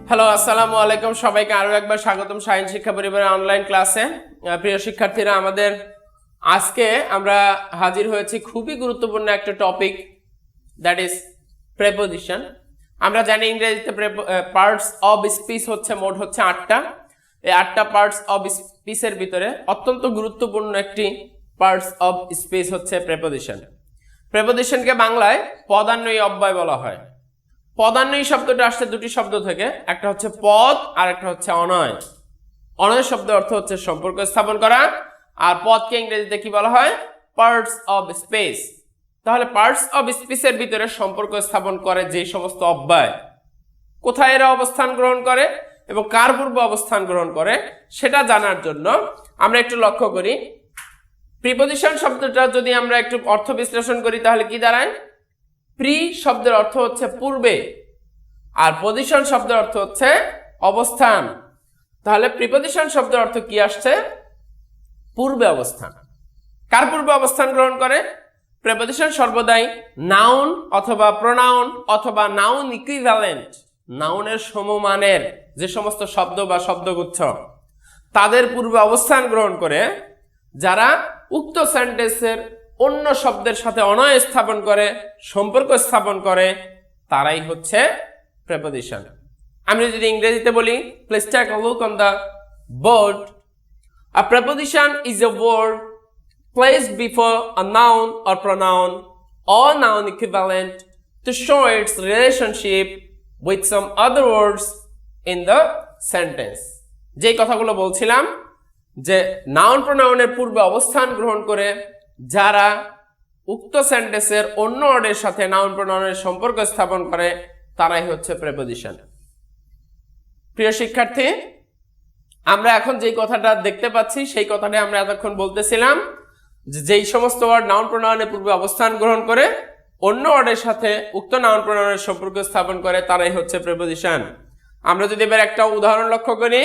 Hello, আসসালামু আলাইকুম। সবাইকে আরো একবার স্বাগতম সায়েন্স শিক্ষা পরিবারের অনলাইন ক্লাসে। প্রিয় শিক্ষার্থীরা, আমাদের আজকে আমরা হাজির হয়েছি খুবই গুরুত্বপূর্ণ একটা টপিক, দ্যাট ইজ প্রেপোজিশন। আমরা জানি ইংরেজিতে পার্টস অফ স্পিচ হচ্ছে মোট হচ্ছে 8টা। এই 8টা পার্টস অফ স্পিচের ভিতরে অত্যন্ত গুরুত্বপূর্ণ একটি পার্টস অফ স্পিচ হচ্ছে প্রেপোজিশন। প্রেপোজিশনকে বাংলায় পদান্বয়ী অব্যয় বলা হয়। পদান্বয়ী শব্দটা আসছে দুটি শব্দ থেকে, একটা হচ্ছে পদ আর একটা হচ্ছে অনয়। অনয় শব্দ অর্থ হচ্ছে সম্পর্ক স্থাপন করা, আর পদকে ইংরেজিতে কি বলা হয়? Parts of speech. তাহলে পার্টস অফ স্পিচের ভিতরে সম্পর্ক স্থাপন করে যে সমস্ত অব্যয়, কোথায় এরা অবস্থান গ্রহণ করে এবং কার পূর্বে অবস্থান গ্রহণ করে সেটা জানার জন্য আমরা একটু লক্ষ্য করি। প্রিপোজিশন শব্দটা যদি আমরা একটু অর্থ বিশ্লেষণ করি তাহলে কি দাঁড়ায়? প্রি শব্দের অর্থ হচ্ছে পূর্বে, আর পজিশন শব্দের অর্থ হচ্ছে অবস্থান। তাহলে প্রিপোজিশন শব্দের অর্থ কি আসছে? পূর্বে অবস্থান। কার পূর্বে অবস্থান গ্রহণ করে? প্রিপোজিশন সর্বদাই নাউন অথবা প্রোনাউন অথবা নাউন ইকুইভ্যালেন্ট, নাউনের সমমানের যে সমস্ত শব্দ বা শব্দগুচ্ছ তাদের পূর্বে অবস্থান গ্রহণ করে, যারা উক্ত সেন্টেন্সের অন্য শব্দের সাথে অনয় স্থাপন করে, সম্পর্ক স্থাপন করে, তারাই হচ্ছে প্রেপোজিশন। আমি যদি ইংরেজিতে বলি, please take a look on the board. A preposition is a word placed before a noun or pronoun or noun equivalent to show its relationship with some other words in the sentence. যেই কথাগুলো বলছিলাম যে noun প্রোনাউনের পূর্বে অবস্থান গ্রহণ করে যারা উক্ত সেন্টেন্সের অন্য ওয়ার্ডের সাথে নাউন প্রোনাউনের সম্পর্ক স্থাপন করে, তারাই হচ্ছে প্রেপোজিশন। প্রিয় শিক্ষার্থী, আমরা এখন যেই কথাটা দেখতে পাচ্ছি সেই কথাটা আমরা এতক্ষণ বলতেছিলাম যে যেই সমস্ত ওয়ার্ড নাউন প্রোনাউনের পূর্বে অবস্থান গ্রহণ করে অন্য ওয়ার্ডের সাথে উক্ত নাউন প্রোনাউনের সম্পর্ক স্থাপন করে, তারাই হচ্ছে প্রেপোজিশন। আমরা যদি এবার একটা উদাহরণ লক্ষ্য করি,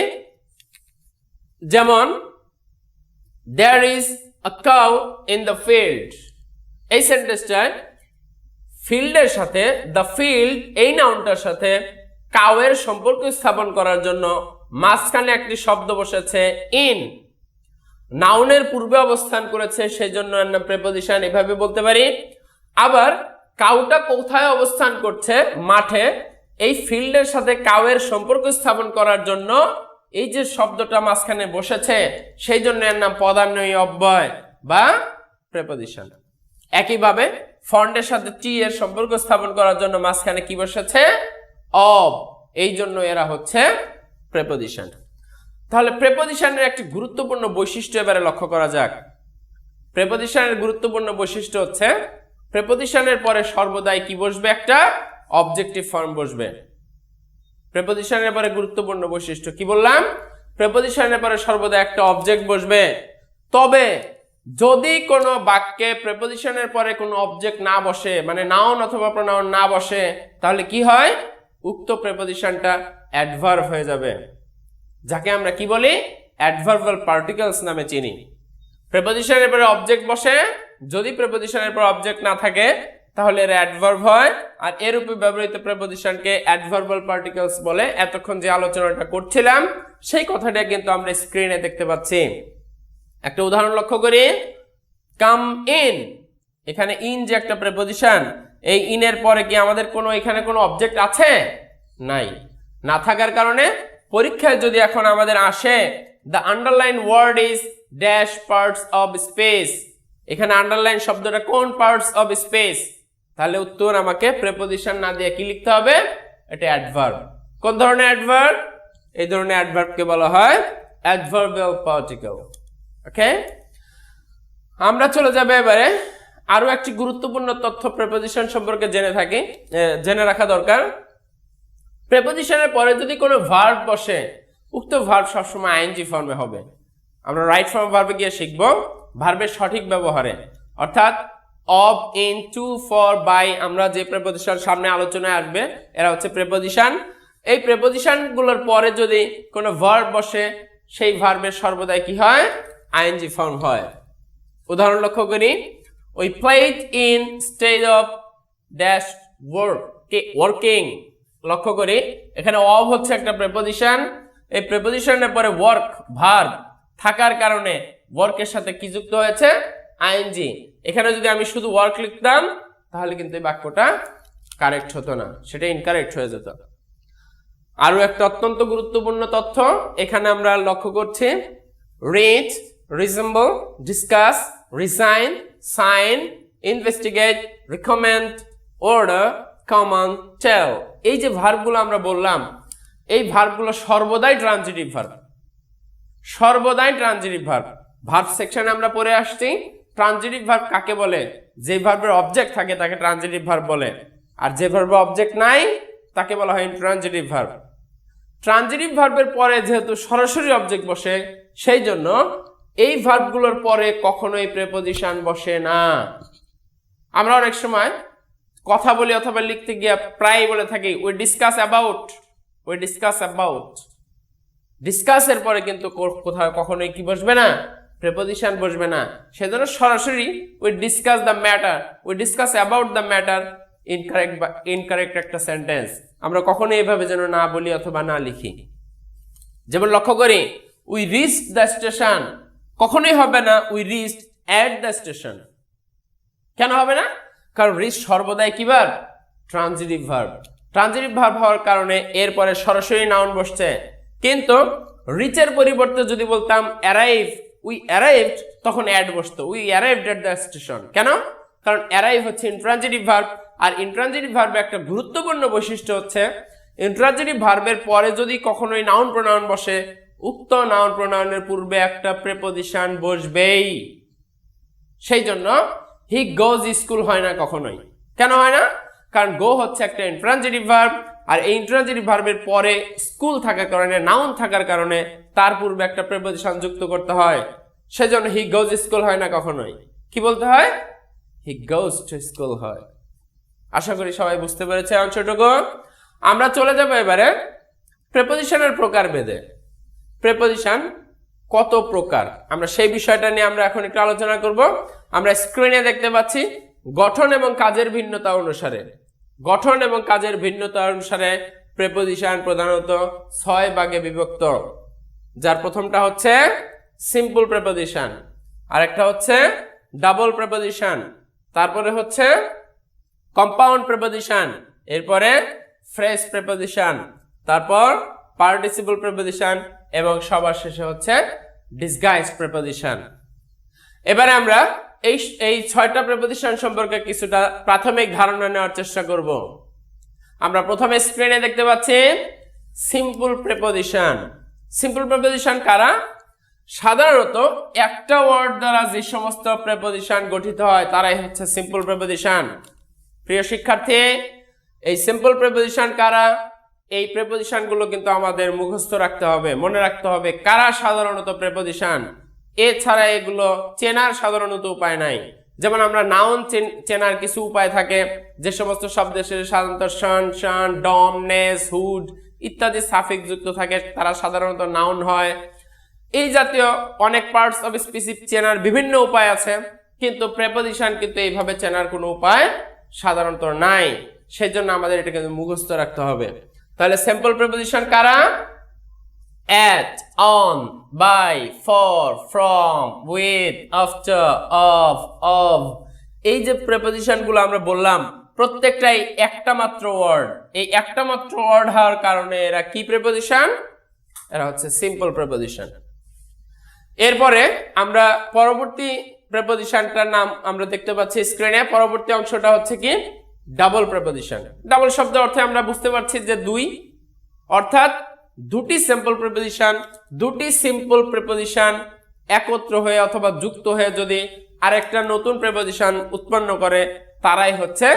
যেমন there is a cow in the field। এই সেন্টেন্সটায় ফিল্ডের সাথে দ্য ফিল্ড এই নাউনটার সাথে কাউয়ের সম্পর্ক স্থাপন করার জন্য মাঝখানে একটি শব্দ বসেছে ইন, নাউনের পূর্বে অবস্থান করেছে, সেই জন্য এর নাম প্রেপোজিশন। এভাবে বলতে পারি। আবার কাউটা কোথায় অবস্থান করছে? মাঠে। এই ফিল্ডের সাথে কাউয়ের সম্পর্ক স্থাপন করার জন্য এই যে শব্দটা মাঝখানে বসেছে, সেই জন্য এর নাম পদান্বয়ী অব্যয় বা প্রেপোজিশন। একইভাবে ফন্টের সাথে টি এর সম্পর্ক স্থাপন করার জন্য মাঝখানে কি বসেছে? অব, এই জন্য এরা হচ্ছে প্রেপোজিশন। তাহলে প্রেপোজিশনের একটি গুরুত্বপূর্ণ বৈশিষ্ট্য এবারে লক্ষ্য করা যাক। প্রেপোজিশনের গুরুত্বপূর্ণ বৈশিষ্ট্য হচ্ছে প্রেপোজিশনের পরে সর্বদাই কি বসবে? একটা অবজেক্টিভ ফর্ম বসবে। প্রেপোজিশনের পরে গুরুত্বপূর্ণ বৈশিষ্ট্য কি বললাম? প্রেপোজিশনের পরে সর্বদা একটা অবজেক্ট বসবে। তবে যদি কোনো বাক্যে প্রেপোজিশনের পরে কোনো অবজেক্ট না বসে, মানে নাউন অথবা প্রোনাউন না বসে, তাহলে কি হয়? উক্ত প্রেপোজিশনটা অ্যাডভার্ব হয়ে যাবে, যাকে আমরা কি বলি? অ্যাডভার্বাল পার্টিকেলস নামে চিনি। প্রেপোজিশনের পরে অবজেক্ট বসে, যদি প্রেপোজিশনের পর অবজেক্ট না থাকে তাহলে এর অ্যাডভার্ব হয়, আর এর উপর ব্যবহৃত প্রেপোজিশনকে অ্যাডভার্বাল পার্টিকেলস বলে। এতক্ষণ যে আলোচনাটা করছিলাম সেই কথাটা কিন্তু আমরা স্ক্রিনে দেখতে পাচ্ছি। একটা উদাহরণ লক্ষ্য করি, কাম ইন। এখানে ইন যে একটা প্রেপোজিশন, এই ইনের পরে কি আমাদের কোনো এখানে কোনো অবজেক্ট আছে? নাই। না থাকার কারণে পরীক্ষায় যদি এখন আমাদের আসে the underline word is dash parts of space, এখানে আন্ডারলাইন শব্দটা কোন পার্টস অফ স্পেস, তাহলে উত্তর আমাকে প্রেপোজিশন না দিয়ে কি লিখতে হবে? এটা অ্যাডভার্ব। কোন ধরনের অ্যাডভার্ব? এই ধরনের অ্যাডভার্বকে বলা হয় অ্যাডভার্বিয়াল পার্টিকেল। ওকে, আমরা চলে যাব এবারে আরো একটি গুরুত্বপূর্ণ তথ্য প্রেপোজিশন সম্পর্কে জেনে রাখা দরকার। প্রেপোজিশনের পরে যদি কোনো ভার্ব বসে, উক্ত ভার্ব সবসময় আইএনজি ফর্মে হবে। আমরা রাইট ফর্ম ভার্বে গিয়ে শিখব ভার্বের সঠিক ব্যবহারে, অর্থাৎ of, in, to, for, by. আমরা যে প্রেপোজিশন সামনে আলোচনায় আসবে এরা হচ্ছে প্রেপোজিশন। এই প্রেপোজিশন গুলোর পরে যদি কোনো ভার্ব বসে, সেই ভার্বের সর্বদাই কি হয়? আইএনজি ফর্ম হয়। উদাহরণ লক্ষ্য করি, we played instead of dash working। লক্ষ্য করি এখানে অফ হচ্ছে একটা প্রেপোজিশন, এই প্রেপোজিশনের পরে ওয়ার্ক ভার্ব থাকার কারণে ওয়ার্কের সাথে কি যুক্ত হয়েছে, আইএনজি। এখানে যদি আমি শুধু ওয়ার্ক লিখতাম তাহলে কিন্তু এই বাক্যটা কারেক্ট হতো না, সেটা ইনকারেক্ট হয়ে যেত। আরো একটা অত্যন্ত গুরুত্বপূর্ণ তথ্য এখানে আমরা লক্ষ্য করছি, read, resemble, discuss, resign, sign, investigate, recommend, order, command, tell, এই যে ভার্বগুলো আমরা বললাম, এই ভার্বগুলো সর্বদাই ট্রানজিটিভ ভার্ব, সর্বদাই ট্রানজিটিভ ভার্ব। ভার্ব সেকশনে আমরা পড়ে আসছি ট্রানজিটিভ ভার্ব কাকে বলে, যে ভার্বের অবজেক্ট থাকে তাকে ট্রানজিটিভ ভার্ব বলে, আর যে ভার্বের অবজেক্ট নাই তাকে বলা হয় ইন্ট্রানজিটিভ ভার্ব। ট্রানজিটিভ ভার্বের পরে যেহেতু সরাসরি অবজেক্ট বসে, সেই জন্য এই ভার্বগুলোর পরে কখনোই প্রেপোজিশন বসে না। আমরা অনেক সময় কথা বলি অথবা লিখতে গিয়ে প্রায় বলে থাকি we discuss about, we discuss about. ডিসকাসের পরে কিন্তু কোথাও কখনোই কি বসবে না, প্রেপোজিশন বসবে না। সেজন্য সরাসরি we discuss the matter, we discuss about the matter incorrect একটা সেন্টেন্স, আমরা কখনোই এভাবে যেন না বলি অথবা না লিখি। যেমন লক্ষ্য করি উই রিচড দ্য স্টেশন, কখনোই হবে না we reached at the station. কেন হবে না? কারণ রিচ সর্বদাই কি verb, transitive verb. Transitive verb হওয়ার কারণে এরপরে সরাসরি নাউন বসছে। কিন্তু রিচের পরিবর্তে যদি বলতাম অ্যারাইভ, উই অ্যারাইভড, তখন অ্যাড বসতো, we arrived at the station. কেন? কারণ অ্যারাইভ হচ্ছে ইন্ট্রানজিটিভ ভার্ব, আর ইন্ট্রানজিটিভ ভার্বে একটা গুরুত্বপূর্ণ বৈশিষ্ট্য হচ্ছে ইন্ট্রানজিটিভ ভার্বের পরে যদি কখনোই নাউন প্রোনাউন বসে, উক্ত নাউন প্রোনাউনের পূর্বে একটা প্রেপোজিশন বসবেই। সেই জন্য হি গোজ স্কুল হয় না কখনোই। কেন হয় না? কারণ গো হচ্ছে একটা ইন্ট্রানজিটিভ ভার্ব, আর এই ইন্ট্রানজিটিভ ভার্বের পরে স্কুল থাকার কারণে, নাউন থাকার কারণে তার পূর্বে একটা প্রেপোজিশন যুক্ত করতে হয়। সেজন্য হি গোজ স্কুল হয় না কখনোই। কি বলতে হয়? হি গোজ টু স্কুল হয়। আশা করি সবাই বুঝতে পেরেছে অংশটুকু। আমরা চলে যাব এবারে প্রেপোজিশনের প্রকার ভেদে। প্রেপোজিশন কত প্রকার, আমরা সেই বিষয়টা নিয়ে আমরা এখন একটু আলোচনা করব। আমরা স্ক্রিনে দেখতে পাচ্ছি গঠন এবং কাজের ভিন্নতা অনুসারে, গঠন এবং কাজের ভিন্নতা অনুসারে প্রেপোজিশন প্রধানত 6 ভাগে বিভক্ত। যার প্রথমটা হচ্ছে সিম্পল প্রেপোজিশন, আরেকটা হচ্ছে ডাবল প্রেপোজিশন, তারপরে হচ্ছে কম্পাউন্ড প্রেপোজিশন, এরপরে ফ্রেজ প্রেপোজিশন, তারপর পার্টিসিপল প্রেপোজিশন এবং সবার শেষে হচ্ছে ডিসগাইজ প্রেপোজিশন। এবারে আমরা এই 6টা প্রেপোজিশন সম্পর্কে কিছুটা প্রাথমিক ধারণা নেওয়ার চেষ্টা করব। আমরা প্রথমে স্ক্রিনে দেখতে পাচ্ছি সিম্পল প্রেপোজিশন। সিম্পল প্রেপোজিশন কারা? সাধারণত একটা ওয়ার্ড দ্বারা যে সমস্ত প্রেপোজিশন গঠিত হয় তারাই হচ্ছে সিম্পল প্রেপোজিশন। প্রিয় শিক্ষার্থী, এই সিম্পল প্রেপোজিশন কারা? এই প্রেপোজিশন গুলো কিন্তু আমাদের মুখস্থ রাখতে হবে, মনে রাখতে হবে কারা সাধারণত প্রেপোজিশন। এছাড়া এগুলো চেনার সাধারণত উপায় নাই। যেমন আমরা নাউন চেনার কিছু উপায় থাকে, যে সমস্ত শব্দের শেষে সাধারণত শান, শান, ডম, নেস, হুড ইত্যাদি সাফিক্স যুক্ত থাকে তারা সাধারণত নাউন হয়। এই জাতীয় অনেক পার্টস অফ স্পিচ চেনার বিভিন্ন উপায় আছে, কিন্তু প্রেপোজিশন কিন্তু এইভাবে চেনার কোনো উপায় সাধারণত নাই। সেজন্য আমাদের এটা কিন্তু মুখস্থ রাখতে হবে। তাহলে সিম্পল প্রিপোজিশন কারা? at, on, by, for, from, with, after, of। এই যে প্রিপোজিশন গুলো আমরা বললাম প্রত্যেকটাই একটা মাত্র ওয়ার্ড। এই একটা মাত্র ওয়ার্ড হওয়ার কারণে এরা কি প্রিপোজিশন? এরা হচ্ছে সিম্পল প্রিপোজিশন। এরপরে আমরা পরবর্তী প্রিপোজিশনটার নাম আমরা দেখতে পাচ্ছি স্ক্রিনে। পরবর্তী অংশটা হচ্ছে কি ডাবল প্রিপোজিশন। ডাবল শব্দ অর্থে আমরা বুঝতে পারছি যে দুই, অর্থাৎ দুটি সিম্পল প্রিপোজিশন একত্র হয়ে অথবা যুক্ত হয়ে যদি আরেকটা নতুন প্রিপোজিশন উৎপন্ন করে তারাই হচ্ছে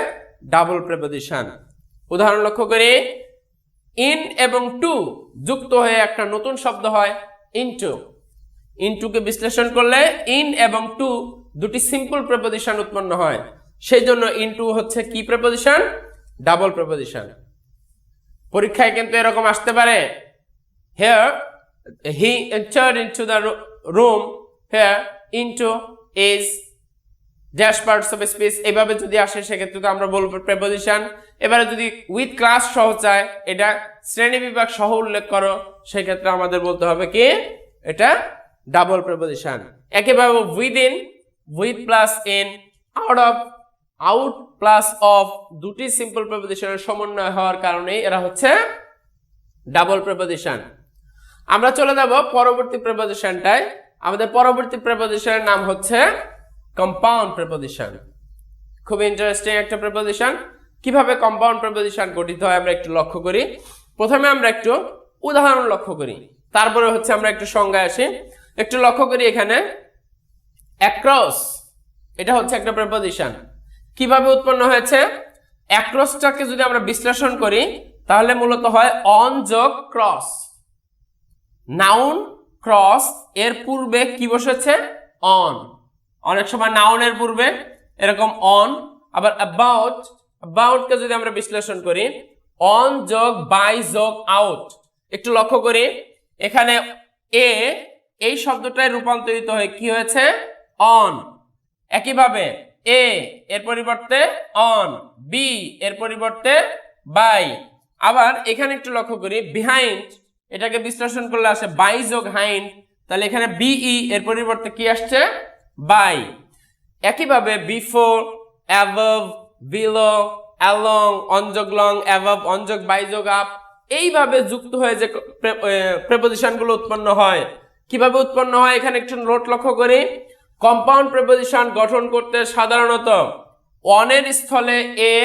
ডাবল প্রিপোজিশন। উদাহরণ লক্ষ্য করি, ইন এবং টু যুক্ত হয়ে একটা নতুন শব্দ হয় ইনটু। ইনটুকে বিশ্লেষণ করলে ইন এবং টু দুটি সিম্পল প্রিপোজিশন উৎপন্ন হয়, সেই জন্য ইনটু হচ্ছে কি প্রিপোজিশন? Double preposition. পরীক্ষায় কিন্তু এরকম আসতে পারে, here he entered into the room, here into is dash parts of speech এইভাবে যদি আসে সেক্ষেত্রে তো আমরা বলবো প্রেপোজিশন। এবারে যদি উইথ ক্লাস সহ চায়, এটা শ্রেণী বিভাগ সহ উল্লেখ করো, সেক্ষেত্রে আমাদের বলতে হবে কি এটা ডাবল প্রেপোজিশন। একইভাবে within, with plus in, out of, out plus of, দুটি সিম্পল প্রেপোজিশনের সমন্বয় হওয়ার কারণে এরা হচ্ছে ডাবল প্রেপোজিশন। আমরা চলে যাব পরবর্তী প্রেপোজিশনটায়। আমাদের পরবর্তী প্রেপোজিশনের নাম হচ্ছে কম্পাউন্ড প্রেপোজিশন। খুব ইন্টারেস্টিং একটা প্রেপোজিশন। কিভাবে কম্পাউন্ড প্রেপোজিশন গঠিত হয় আমরা একটু লক্ষ্য করি। প্রথমে আমরা একটু উদাহরণ লক্ষ্য করি, তারপরে হচ্ছে আমরা একটু সংজ্ঞায় আসি। একটু লক্ষ্য করি এখানে অ্যাক্রস, এটা হচ্ছে একটা প্রেপোজিশন। কিভাবে উৎপন্ন হয়েছে? অ্যাক্রসটাকে যদি আমরা বিশ্লেষণ করি তাহলে মূলত হয় অন যোগ ক্রস। নাউন ক্রস এর পূর্বে কি বসেছে? অন। অনেক সময় নাউনের পূর্বে এরকম অন। আবার অ্যাবাউট, অ্যাবাউটকে যদি আমরা বিশ্লেষণ করি অন যোগ বাই যোগ আউট। একটু লক্ষ্য করি এখানে এ এই শব্দটায় রূপান্তরিত হয়ে কি হয়েছে? অন। একইভাবে এ এর পরিবর্তে অন, বি এর পরিবর্তে বাই। আবার এখানে একটু লক্ষ্য করি বিহাইন্ড, এটাকে বিশ্লেষণ করলে আসে বাই যোগ হাইন্ড, তাহলে এখানে বিই এর পরিবর্তে কি আসছে? বাই। একইভাবে বিফোর, অ্যাবভ, বিলো, অ্যালং, অনযোগ লং, অ্যাবভ, অনযোগ বাই যোগ আপ, এইভাবে যুক্ত হয়ে যে প্রেপোজিশনগুলো উৎপন্ন হয়। কিভাবে উৎপন্ন হয় এখানে একটু নোট লক্ষ্য করি। কম্পাউন্ড প্রেপোজিশন গঠন করতে সাধারণত অনের স্থলে এ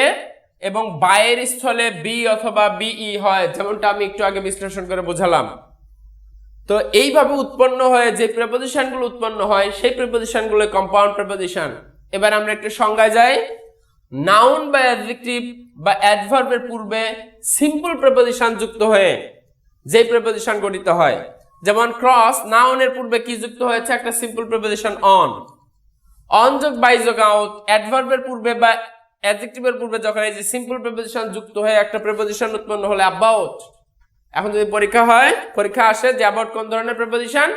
এবং বাইয়ের স্থলে বি অথবা বিই হয়, যেমনটা আমি একটু আগে বিশ্লেষণ করে বোঝালাম। তো এইভাবে উৎপন্ন হয়ে যে প্রেপোজিশনগুলো উৎপন্ন হয় সেই প্রেপোজিশনগুলো কম্পাউন্ড প্রেপোজিশন। এবার আমরা একটু সংজ্ঞায় যাই। নাউন বা অ্যাডজেক্টিভ বা অ্যাডভার্বের পূর্বে সিম্পল প্রেপোজিশন যুক্ত হয়ে যে প্রেপোজিশন গঠিত হয়, যেমন ক্রস, নাউনের পূর্বে কি যুক্ত হয়েছে? একটা সিম্পল প্রেপোজিশন অন। অন যোগ বাই যোগ আউট, অ্যাডভার্বের পূর্বে বা অ্যাডজেক্টিভের পূর্বে যখন এই যে সিম্পল প্রেপোজিশন যুক্ত হয়ে একটা প্রেপোজিশন উৎপন্ন হলে অ্যাবাউট। এখন যদি পরীক্ষা হয়, পরীক্ষা আসে যে অ্যাবাউট কোন ধরনের প্রেপোজিশন,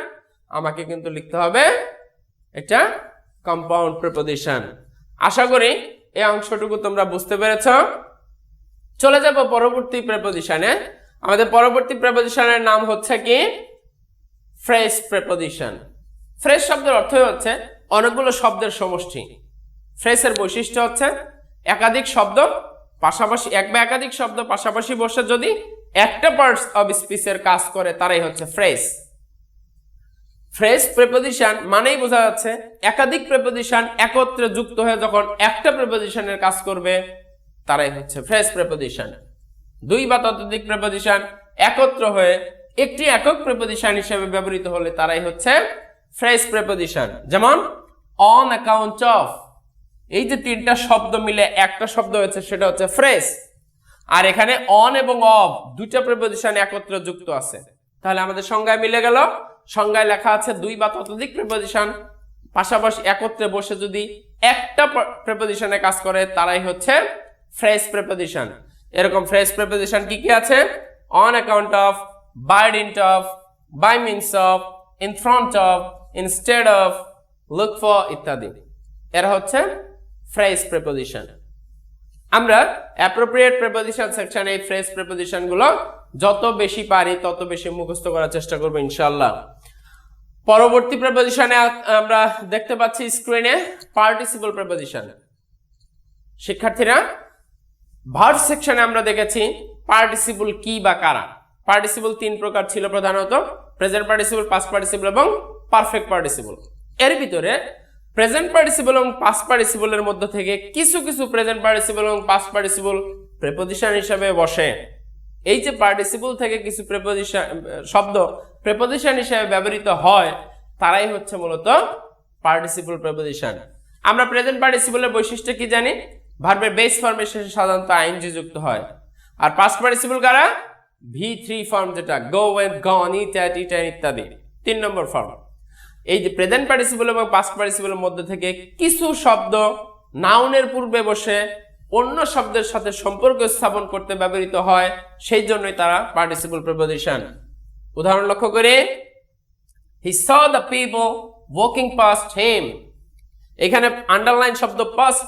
আমাকে কিন্তু লিখতে হবে এটা কম্পাউন্ড প্রেপোজিশন। আশা করি এই অংশটুকু তোমরা বুঝতে পেরেছ। চলে যাব পরবর্তী প্রেপোজিশনে। আমাদের পরবর্তী প্রেপোজিশনের নাম হচ্ছে কি ফ্রেজ প্রেপোজিশন। ফ্রেজ শব্দের অর্থ হচ্ছে অনেকগুলো শব্দের সমষ্টি। ফ্রেজের বৈশিষ্ট্য হচ্ছে একাধিক শব্দ পাশাপাশি, এক বা একাধিক শব্দ পাশাপাশি বসে যদি একটা পার্টস অফ স্পিচের কাজ করে তারাই হচ্ছে ফ্রেজ। ফ্রেজ প্রেপোজিশন মানেই বোঝা যাচ্ছে একাধিক প্রেপোজিশন একত্রে যুক্ত হয়ে যখন একটা প্রেপোজিশনের কাজ করবে তারাই হচ্ছে ফ্রেজ প্রেপোজিশন। দুই বা ততোধিক প্রেপোজিশন একত্র হয়ে একটি একক প্রেপোজিশন হিসেবে ব্যবহৃত হলে তারাই হচ্ছে ফ্রেজ প্রেপোজিশন। যেমন অন অ্যাকাউন্ট অফ, এই যে তিনটা শব্দ মিলে একটা শব্দ হয়েছে সেটা হচ্ছে ফ্রেজ। আর এখানে অন এবং অফ দুইটা প্রেপোজিশন একত্রে যুক্ত আছে, তাহলে আমাদের সংজ্ঞায় মিলে গেল। সংজ্ঞায় লেখা আছে দুই বা ততোধিক প্রেপোজিশন পাশাপাশি একত্রে বসে যদি একটা প্রেপোজিশনে কাজ করে তারাই হচ্ছে ফ্রেজ প্রেপোজিশন। এরকম ফ্রেজ প্রেপোজিশন কি কি আছে? On account of, by dint of, by means of, in front of, instead of, look for ইত্যাদি। এরা হচ্ছে ফ্রেজ প্রেপোজিশন। আমরা অ্যাপ্রোপ্রিয়েট প্রেপোজিশন সেকশনে এই ফ্রেজ প্রেপোজিশন গুলো যত বেশি পারি তত বেশি মুখস্থ করার চেষ্টা করব ইনশাআল্লাহ। পরবর্তী প্রেপোজিশনে আমরা দেখতে পাচ্ছি স্ক্রিনে পার্টিসিপল প্রেপোজিশন। শিক্ষার্থীরা ভার্ব সেকশনে আমরা দেখেছি পার্টিসিপল কি বা কারা। পার্টিসিপল তিন প্রকার ছিল প্রধানত, প্রেজেন্ট পার্টিসিপল, পাস্ট পার্টিসিপল এবং পারফেক্ট পার্টিসিপল। এর ভিতরে প্রেজেন্ট পার্টিসিপল এবং পাস্ট পার্টিসিপলের মধ্যে থেকে কিছু কিছু প্রেজেন্ট পার্টিসিপল এবং পাস্ট পার্টিসিপল প্রেপোজিশন হিসেবে বসে। এই যে পার্টিসিপল থেকে কিছু প্রেপোজিশন শব্দ প্রেপোজিশন হিসেবে ব্যবহৃত হয় তারাই হচ্ছে মূলত পার্টিসিপল প্রেপোজিশন। আমরা প্রেজেন্ট পার্টিসিপলের বৈশিষ্ট্য কি জানি? ভার্বের বেস ফর্মের শেষে সাধারণত আইএনজি যুক্ত হয়। আর পাস্ট পার্টিসিপল কারা? V3 ফর্ম, যেটা গো, ওয়েন্ট, গন, ইট, এট, ইটেন ইত্যাদি, 3 নম্বর ফর্ম। এই যে প্রেজেন্ট পার্টিসিপল এবং পাস্ট পার্টিসিপলের মধ্যে থেকে কিছু শব্দ নাউনের পূর্বে বসে অন্য শব্দের সাথে সম্পর্ক স্থাপন করতে ব্যবহৃত হয়, সেই জন্যই তারা পার্টিসিপল প্রেপোজিশন। উদাহরণ লক্ষ্য করে, he saw the people walking past him. এখানে আন্ডারলাইন শব্দ পাস্ট,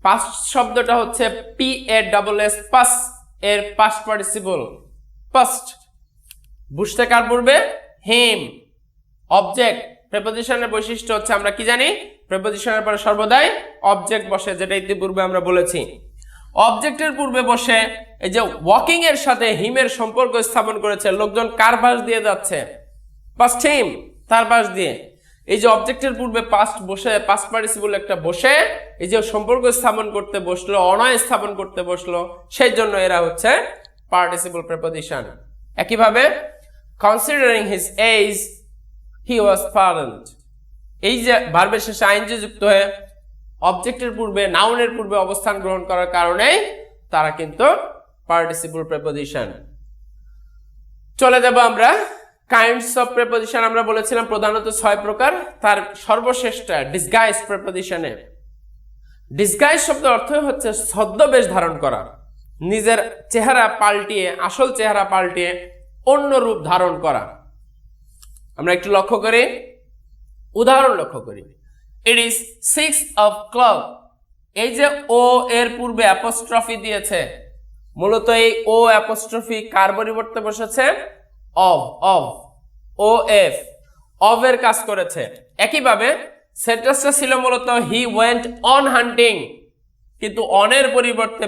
পাস্ট শব্দটা হচ্ছে PASS পাস এর পাস্ট পার্টিসিপল পাস্ট। বুঝতে কার পূর্বে হিম। অবজেক্ট প্রেপোজিশনের বৈশিষ্ট্য হচ্ছে আমরা কি জানি, প্রেপোজিশনের পরে সর্বদাই অবজেক্ট বসে, যেটা ইতিপূর্বে আমরা বলেছি। অবজেক্টের পূর্বে বসে এই যে ওয়াকিং এর সাথে হিমের সম্পর্ক স্থাপন করেছে, লোকজন কার পাশ দিয়ে যাচ্ছে, পাস্ট হিম, তার পাশ দিয়ে। এই যে অবজেক্টের পূর্বে পাস্ট বসে, পাস্ট পার্টিসিপল একটা বসে এই যে সম্পর্ক স্থাপন করতে বসলো, অনয় স্থাপন করতে বসলো, সেই জন্য এরা হচ্ছে পার্টিসিপল প্রেপোজিশন। একইভাবে কনসিডারিং হিজ এজ হি ওয়াজ প্যারেন্ট, এই যে ভার্বের শেষে আইএনজি যুক্ত হয়ে অবজেক্টের পূর্বে নাউনের পূর্বে অবস্থান গ্রহণ করার কারণে তারা কিন্তু পার্টিসিপল প্রেপোজিশন। চলে যাব আমরা কাইন্ডস অফ প্রেপোজিশন। আমরা বলেছিলাম প্রধানত 6 প্রকার, তার সর্বশ্রেষ্ঠ ডিসগাইজ প্রেপোজিশনে। ডিসগাইজ শব্দ অর্থ হচ্ছে ছদ্মবেশ ধারণ করা, নিজের চেহারা পাল্টিয়ে, আসল চেহারা পাল্টিয়ে অন্য রূপ ধারণ করা। আমরা একটু লক্ষ্য করি, উদাহরণ লক্ষ্য করি। ইট ইজ 6 o'clock, এই যে ও এর পূর্বে অ্যাপোস্ট্রফি দিয়েছে, মূলত এই ও অ্যাপোস্ট্রফি কার পরিবর্তে বসেছে, of, of, O F, of এর কাজ করেছে। একইভাবে সেন্টেন্সটা ছিল মূলত হি ওয়েন্ট অন হান্টিং, কিন্তু অনের পরিবর্তে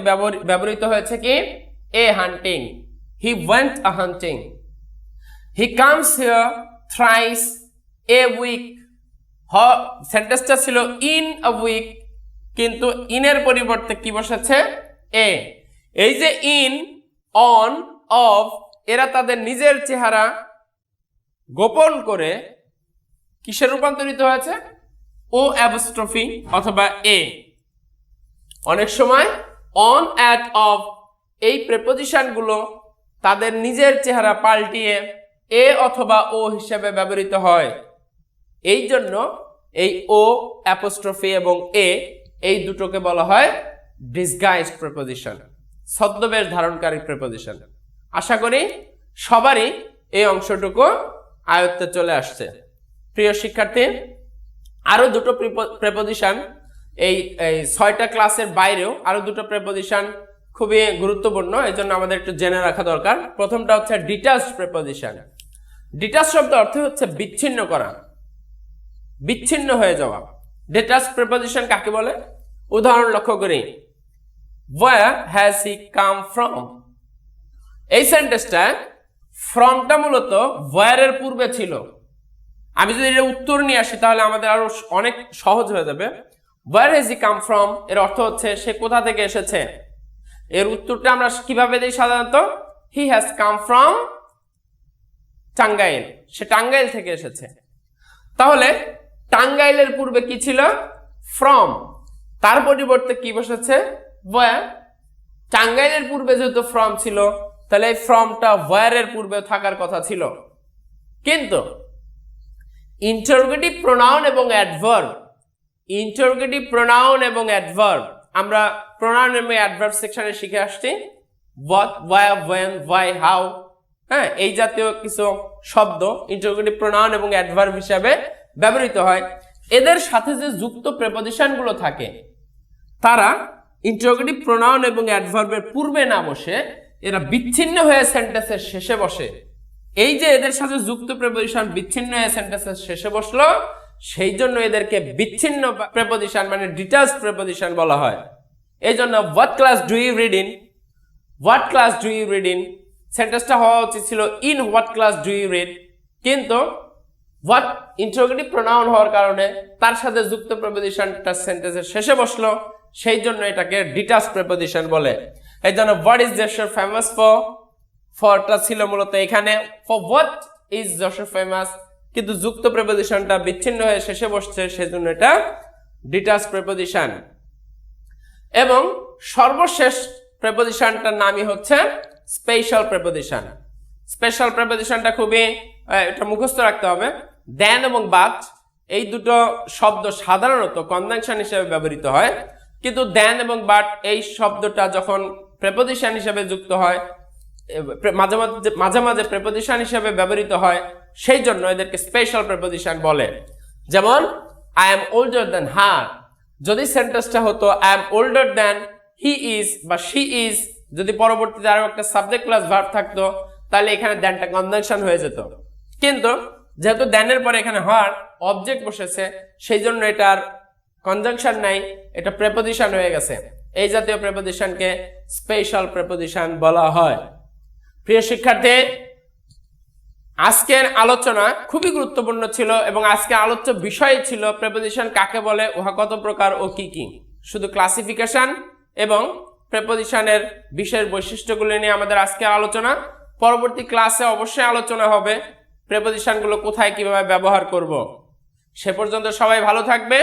ব্যবহৃত হয়েছে কি a hunting, he went a hunting. He comes here thrice a week, সেন্টেন্সটা ছিল ইন আ উইক, কিন্তু ইনের পরিবর্তে কি বসেছে এ। এই যে ইন, অন, অফ, এরা তাদের নিজের চেহারা গোপন করে কিসে রূপান্তরিত হয়েছে, ও অ্যাপোস্ট্রফি অথবা এ। অনেক সময় অন, অ্যাট, অফ এই প্রেপোজিশন গুলো তাদের নিজের চেহারা পাল্টিয়ে এ অথবা ও হিসেবে ব্যবহৃত হয়। এই জন্য এই ও অ্যাপোস্ট্রফি এবং এ, এই দুটোকে বলা হয় ডিসগাইজ প্রেপোজিশন, ছদ্মবেশ ধারণকারী প্রেপোজিশন। আশা করি সবারই এই অংশটুকু আয়ত্তে চলে আসছে। প্রিয় শিক্ষার্থী, আরো দুটো প্রেপোজিশন, এই 6টা ক্লাসের বাইরেও আরো দুটো প্রেপোজিশন খুবই গুরুত্বপূর্ণ, এই জন্য আমাদের একটু জেনে রাখা দরকার। প্রথমটা হচ্ছে ডিটাচড প্রেপোজিশন। ডিটাচ শব্দ অর্থ হচ্ছে বিচ্ছিন্ন করা, বিচ্ছিন্ন হয়ে যাওয়া। ডিটাচড প্রেপোজিশন কাকে বলে? উদাহরণ লক্ষ্য করি, where has he come from? এই সেন্টেন্সটা ফ্রমটা মূলত where এর পূর্বে ছিল। আমি যদি এর উত্তর নিয়ে আসি তাহলে আমাদের আরো অনেক সহজ হয়ে যাবে। where has he come from এর অর্থ হচ্ছে সে কোথা থেকে এসেছে। এর উত্তরটা আমরা কিভাবে দিই সাধারণত, he has come from Tangail, সে টাঙ্গাইল থেকে এসেছে। তাহলে টাঙ্গাইলের পূর্বে কি ছিল, ফ্রম, তার পরিবর্তে কি বসেছে where। টাঙ্গাইলের পূর্বে যেহেতু ফ্রম ছিল, তাহলে এই ফ্রমটা where এর পূর্বে থাকার কথা ছিল। কিন্তু ইন্টারোগেটিভ প্রোনাউন এবং অ্যাডভার্ব, ইন্টারোগেটিভ প্রোনাউন এবং অ্যাডভার্ব আমরা প্রোনাউন এবং অ্যাডভার্ব সেকশনে শিখে আসছি। what, where, when, why, how, হ্যাঁ, এই জাতীয় কিছু শব্দ ইন্টারোগেটিভ প্রোনাউন এবং অ্যাডভার্ব হিসাবে ব্যবহৃত হয়। এদের সাথে যে যুক্ত প্রেপোজিশন গুলো থাকে তারা ইন্টারোগেটিভ প্রোনাউন এবং অ্যাডভার্বের পূর্বে না বসে এরা বিচ্ছিন্ন হয়ে সেন্টেন্সের শেষে বসে। এই যে এদের সাথে যুক্ত প্রেপোজিশন বিচ্ছিন্ন হয়ে সেন্টেন্সের শেষে বসলো, সেই জন্য এদেরকে বিচ্ছিন্ন প্রেপোজিশন মানে ডিটাচড প্রেপোজিশন বলা হয়। এই জন্য what class do you read in, what class do you read in সেন্টেন্সটা হওয়া উচিত ছিল in what class do you read, কিন্তু what ইন্টারোগেটিভ প্রোনাউন হওয়ার কারণে তার সাথে যুক্ত প্রেপোজিশনটা সেন্টেন্সের শেষে বসলো, সেই জন্য এটাকে ডিটাচড প্রেপোজিশন বলে। এই জন্য what is Joshua famous for, ফরটা ছিল মূলত এখানে for what is Joshua famous, কিন্তু যুক্ত প্রেপোজিশনটা বিচ্ছিন্ন হয়ে শেষে বসছে, সেজন্য এটা ডিটাচড প্রেপোজিশন। এবং সর্বশেষ প্রেপোজিশনটার নামই হচ্ছে স্পেশাল প্রেপোজিশন। স্পেশাল প্রেপোজিশনটা খুবই এটা মুখস্থ রাখতে হবে। দেন এবং বাট এই দুটো শব্দ সাধারণত কনজাংশন হিসেবে ব্যবহৃত হয়, কিন্তু দেন এবং বাট এই শব্দটা যখন প্রেপোজিশন হিসেবে যুক্ত হয়, মাঝে মাঝে প্রেপোজিশন হিসেবে ব্যবহৃত হয়, সেই জন্য এদেরকে স্পেশাল প্রেপোজিশন বলে। যেমন আই এম ওল্ডার দ্যান হার, যদি সেন্টেন্সটা হতো I am older than he is বা শি ইজ, যদি পরবর্তীতে আরো একটা সাবজেক্ট প্লাস ভার্ব থাকতো তাহলে এখানে দ্যানটা কনজাংশন হয়ে যেত। কিন্তু যেহেতু দ্যানের পরে এখানে হার অবজেক্ট বসেছে, সেই জন্য এটার কনজাংশন নাই, এটা প্রেপোজিশন হয়ে গেছে। এই জাতীয় প্রেপোজিশনকে স্পেশাল প্রেপোজিশন বলা হয়। প্রিয় শিক্ষার্থী, আজকের আলোচনা খুবই গুরুত্বপূর্ণ ছিল এবং আজকে আলোচ্য বিষয় ছিল প্রেপোজিশন কাকে বলে, উহা কত প্রকার ও কি কি। শুধু ক্লাসিফিকেশন এবং প্রেপোজিশনের বিশেষ বৈশিষ্ট্যগুলো নিয়ে আমাদের আজকের আলোচনা। পরবর্তী ক্লাসে অবশ্যই আলোচনা হবে প্রেপোজিশনগুলো কোথায় কিভাবে ব্যবহার করব। সে পর্যন্ত সবাই ভালো থাকবে,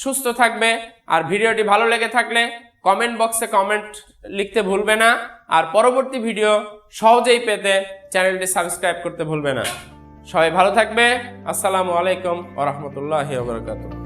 সুস্থ থাকবে। আর ভিডিওটি ভালো লেগে থাকলে কমেন্ট বক্সে কমেন্ট লিখতে ভুলবে না। আর পরবর্তী ভিডিও সহজেই পেতে চ্যানেলটি সাবস্ক্রাইব করতে ভুলবে না। সবাই ভালো থাকবে। আসসালামু আলাইকুম ওয়া রাহমাতুল্লাহি ওয়া বারাকাতুহু।